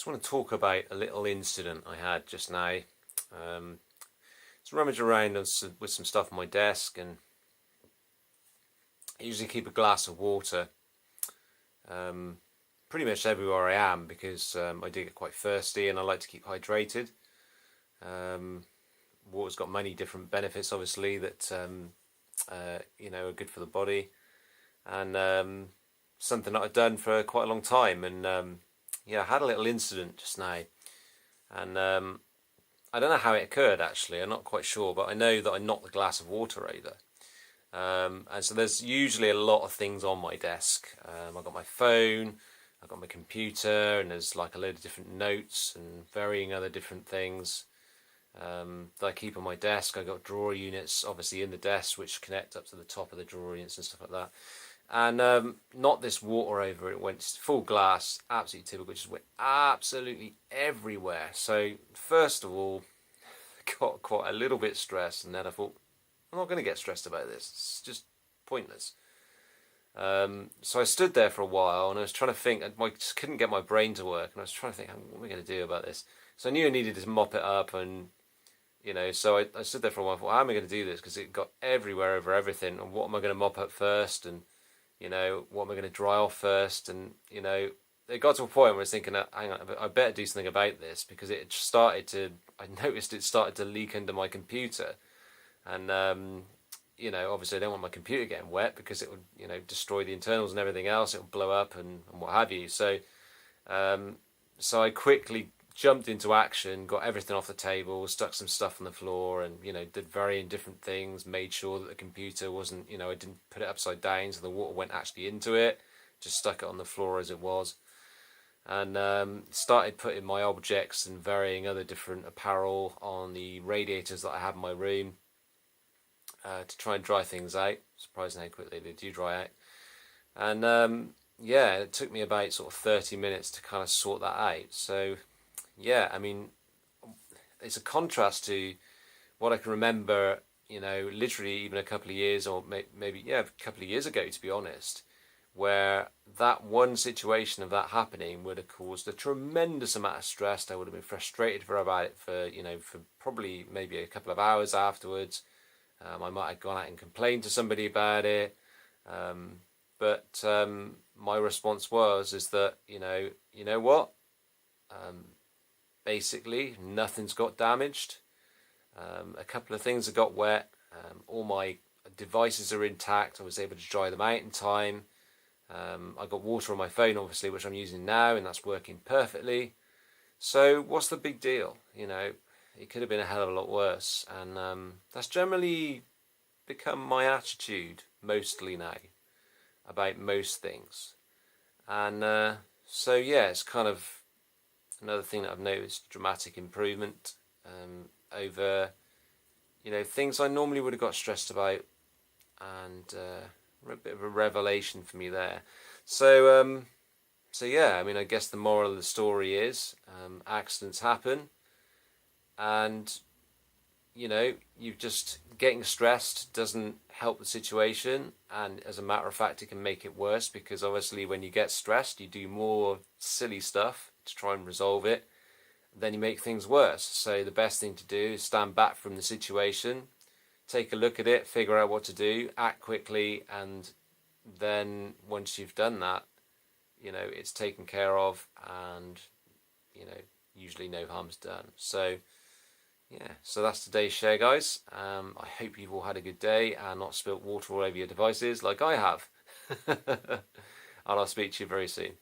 Just want to talk about a little incident I had just now. Just rummage around with some stuff on my desk, and I usually keep a glass of water pretty much everywhere I am because I do get quite thirsty and I like to keep hydrated. Water's got many different benefits, obviously, that are good for the body, and something that I've done for quite a long time. And I had a little incident just now, and I don't know how it occurred actually. I'm not quite sure, but I know that I knocked the glass of water over. And so there's usually a lot of things on my desk. I've got my phone, I've got my computer, and there's like a load of different notes and varying other different things that I keep on my desk. I've got drawer units obviously in the desk which connect up to the top of the drawer units and stuff like that. And knocked this water over. It went full glass, absolutely typical, just went absolutely everywhere. So first of all, got quite a little bit stressed, and then I thought, I'm not going to get stressed about this. It's just pointless. So I stood there for a while, and I was trying to think. I just couldn't get my brain to work, and I was trying to think, what am I going to do about this? So I knew I needed to mop it up, and so I stood there for a while. I thought, how am I going to do this? Because it got everywhere over everything. And what am I going to mop up first? And what am I going to dry off first? And it got to a point where I was thinking, hang on, I better do something about this, because I noticed it started to leak under my computer. And, obviously I don't want my computer getting wet, because it would, destroy the internals and everything else. It would blow up and what have you. So I quickly jumped into action, got everything off the table, stuck some stuff on the floor, and, did varying different things, made sure that the computer wasn't, I didn't put it upside down so the water went actually into it, just stuck it on the floor as it was. And started putting my objects and varying other different apparel on the radiators that I have in my room, to try and dry things out. Surprising how quickly they do dry out. And it took me about sort of 30 minutes to kind of sort that out. So it's a contrast to what I can remember, literally even a couple of years, or maybe a couple of years ago, to be honest, where that one situation of that happening would have caused a tremendous amount of stress. I would have been frustrated about it for probably maybe a couple of hours afterwards. I might have gone out and complained to somebody about it, but my response is that you know what, basically nothing's got damaged. A couple of things that got wet. All my devices are intact. I was able to dry them out in time. I got water on my phone, obviously, which I'm using now, and that's working perfectly. So what's the big deal? It could have been a hell of a lot worse, and that's generally become my attitude mostly now about most things. And it's kind of another thing that I've noticed, dramatic improvement over things I normally would have got stressed about, and a bit of a revelation for me there. So I guess the moral of the story is accidents happen, and you just getting stressed doesn't help the situation, and as a matter of fact it can make it worse, because obviously when you get stressed you do more silly stuff to try and resolve it, then you make things worse. So the best thing to do is stand back from the situation, take a look at it, figure out what to do, act quickly, and then once you've done that, it's taken care of, and usually no harm's done. So that's today's share, guys. I hope you've all had a good day and not spilt water all over your devices like I have. And I'll speak to you very soon.